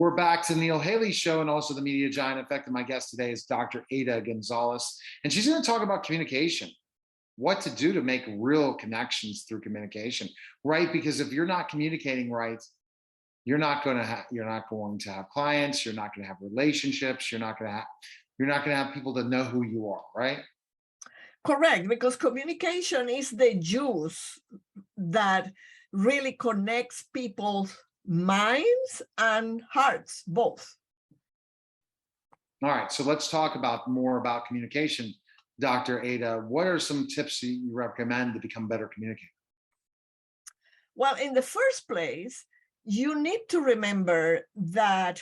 We're back to the Neil Haley Show and also the Media Giant Effect. And my guest today is Dr. Ada Gonzalez. And she's going to talk about communication, what to do to make real connections through communication, right? Because if you're not communicating right, you're not going to have clients, you're not going to have relationships, you're not going to have people to know who you are, right? Correct, because communication is the juice that really connects people's minds and hearts, both. All right, so let's talk more about communication. Dr. Ada, what are some tips you recommend to become a better communicator? Well, in the first place, you need to remember that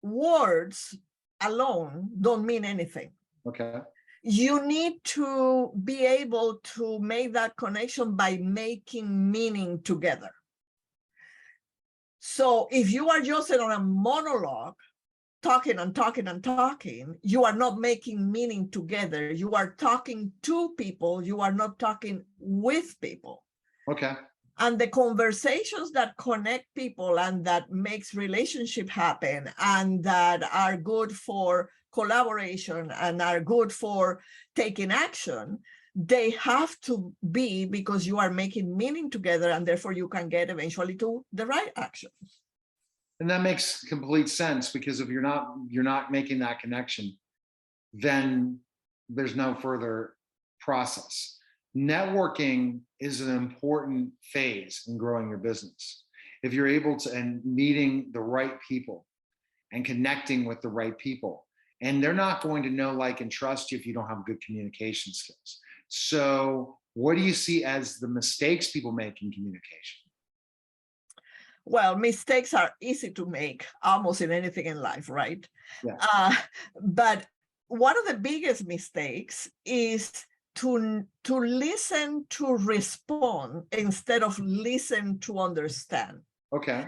words alone don't mean anything. Okay. You need to be able to make that connection by making meaning together. So if you are just on a monologue, talking and talking and talking, you are not making meaning together. You are talking to people. You are not talking with people. Okay. And the conversations that connect people and that makes relationship happen and that are good for collaboration and are good for taking action, they have to be because you are making meaning together, and therefore you can get eventually to the right actions. And that makes complete sense, because if you're not making that connection, then there's no further process. Networking is an important phase in growing your business. If you're able to, and meeting the right people and connecting with the right people, and they're not going to know, like, and trust you if you don't have good communication skills. So what do you see as the mistakes people make in communication? Well, mistakes are easy to make almost in anything in life, right? Yeah. But one of the biggest mistakes is to listen to respond instead of listen to understand. Okay.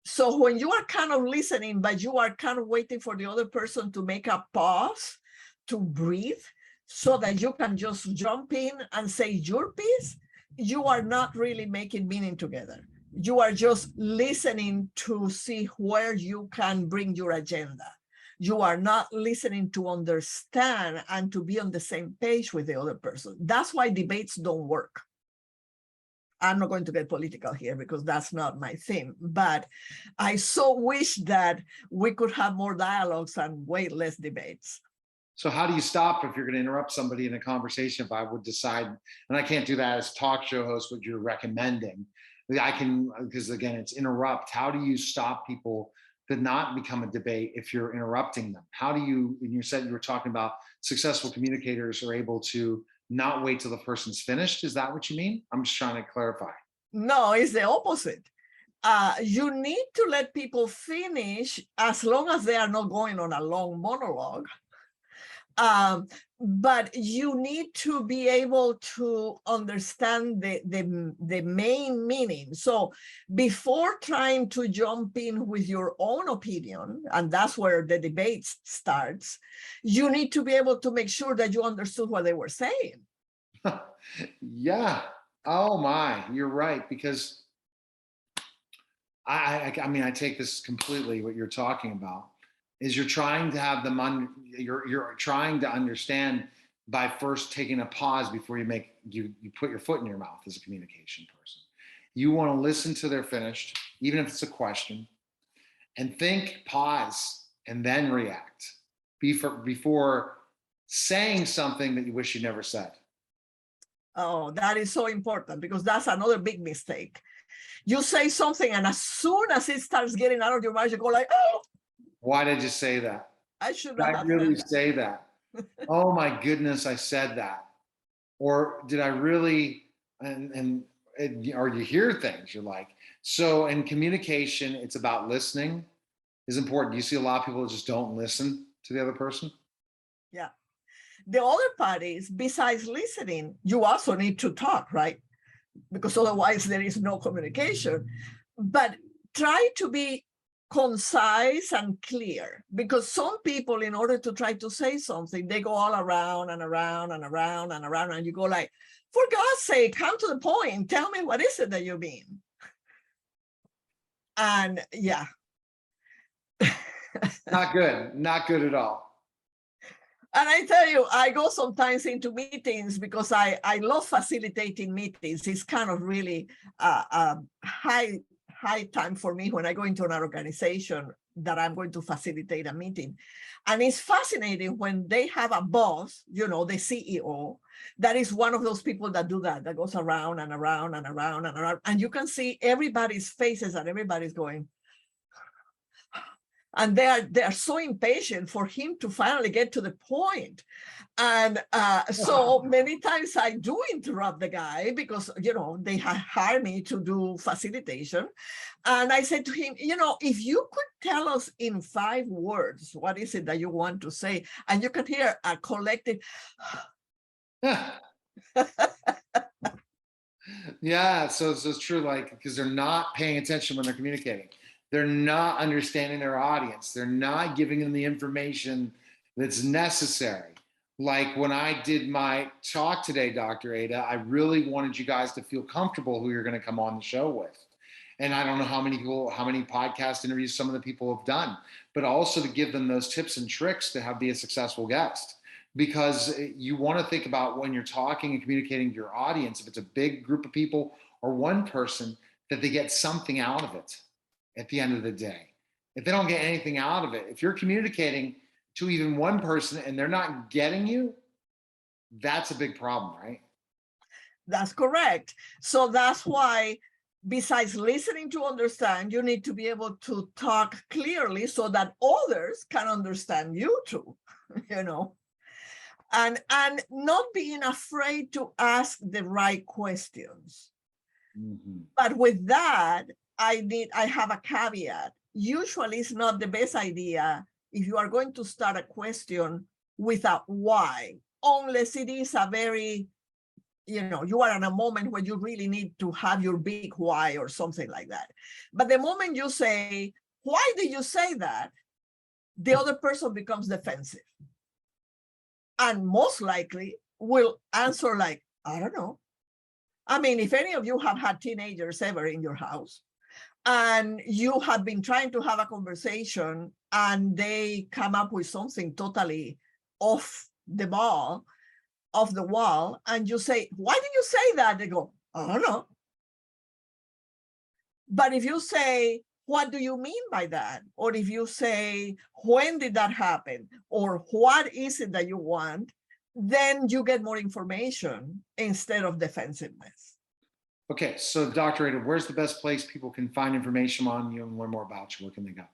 So when you are kind of listening, but you are kind of waiting for the other person to make a pause, to breathe, so that you can just jump in and say your piece, you are not really making meaning together. You are just listening to see where you can bring your agenda. You are not listening to understand and to be on the same page with the other person. That's why debates don't work. I'm not going to get political here because that's not my theme, but I so wish that we could have more dialogues and way less debates. So how do you stop if you're going to interrupt somebody in a conversation? If I would decide, and I can't do that as talk show host, what you're recommending, I can, because again, it's interrupt. How do you stop people to not become a debate if you're interrupting them? How do you, and you said you were talking about successful communicators are able to not wait till the person's finished. Is that what you mean? I'm just trying to clarify. No, it's the opposite. You need to let people finish as long as they are not going on a long monologue. But you need to be able to understand the main meaning. So before trying to jump in with your own opinion, and that's where the debate starts, you need to be able to make sure that you understood what they were saying. Yeah. Oh my, you're right. Because I mean, I take this completely, what you're talking about. Is you're trying to have them you're trying to understand by first taking a pause before you put your foot in your mouth as a communication person. You want to listen to their finished, even if it's a question, and think, pause, and then react before saying something that you wish you never said. Oh, that is so important, because that's another big mistake. You say something, and as soon as it starts getting out of your mouth, you go like, oh, why did you say that? I should not have really said that. say that. Oh my goodness, I said that. Or did I really, or you hear things, you're like, so in communication, it's about listening is important. You see a lot of people that just don't listen to the other person. Yeah. The other part is, besides listening, you also need to talk, right? Because otherwise there is no communication. But try to be concise and clear, because some people, in order to try to say something, they go all around and around and around and around, and you go like, for God's sake, come to the point, tell me what is it that you mean. And yeah. Not good, not good at all. And I tell you, I go sometimes into meetings because I love facilitating meetings. It's kind of really high time for me when I go into an organization that I'm going to facilitate a meeting. And it's fascinating when they have a boss, the CEO, that is one of those people that do that goes around and around and around and around. And you can see everybody's faces and everybody's going, and they are so impatient for him to finally get to the point. And so many times I do interrupt the guy because, they hire me to do facilitation. And I said to him, if you could tell us in 5 words, what is it that you want to say? And you can hear a collective. Yeah, so it's true, like, because they're not paying attention when they're communicating. They're not understanding their audience. They're not giving them the information that's necessary. Like when I did my talk today, Dr. Ada, I really wanted you guys to feel comfortable who you're going to come on the show with. And I don't know how many podcast interviews some of the people have done, but also to give them those tips and tricks to be a successful guest. Because you want to think about when you're talking and communicating to your audience, if it's a big group of people or one person, that they get something out of it at the end of the day. If they don't get anything out of it, if you're communicating to even one person and they're not getting you, that's a big problem, right? That's correct. So that's why, besides listening to understand, you need to be able to talk clearly so that others can understand you too, and not being afraid to ask the right questions. Mm-hmm. But with that, I have a caveat. Usually it's not the best idea if you are going to start a question with a why, unless it is a very, you are in a moment where you really need to have your big why or something like that. But the moment you say, why did you say that? The other person becomes defensive. And most likely will answer like, I don't know. I mean, if any of you have had teenagers ever in your house, and you have been trying to have a conversation and they come up with something totally off the wall, and you say, why did you say that? They go, I don't know. But if you say, what do you mean by that? Or if you say, when did that happen? Or what is it that you want? Then you get more information instead of defensiveness. Okay, so Dr. Ada, where's the best place people can find information on you and learn more about you? Where can they go?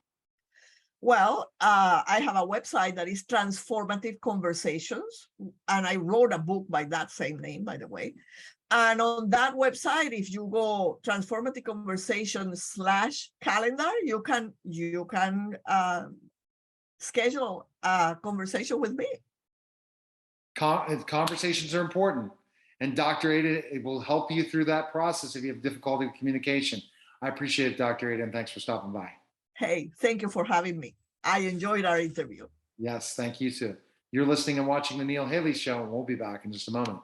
Well, I have a website that is Transformative Conversations, and I wrote a book by that same name, by the way. And on that website, if you go Transformative Conversations /calendar, you can schedule a conversation with me. Conversations are important. And Dr. Ada, it will help you through that process if you have difficulty with communication. I appreciate it, Dr. Ada, and thanks for stopping by. Hey, thank you for having me. I enjoyed our interview. Yes, thank you too. You're listening and watching The Neil Haley Show, and we'll be back in just a moment.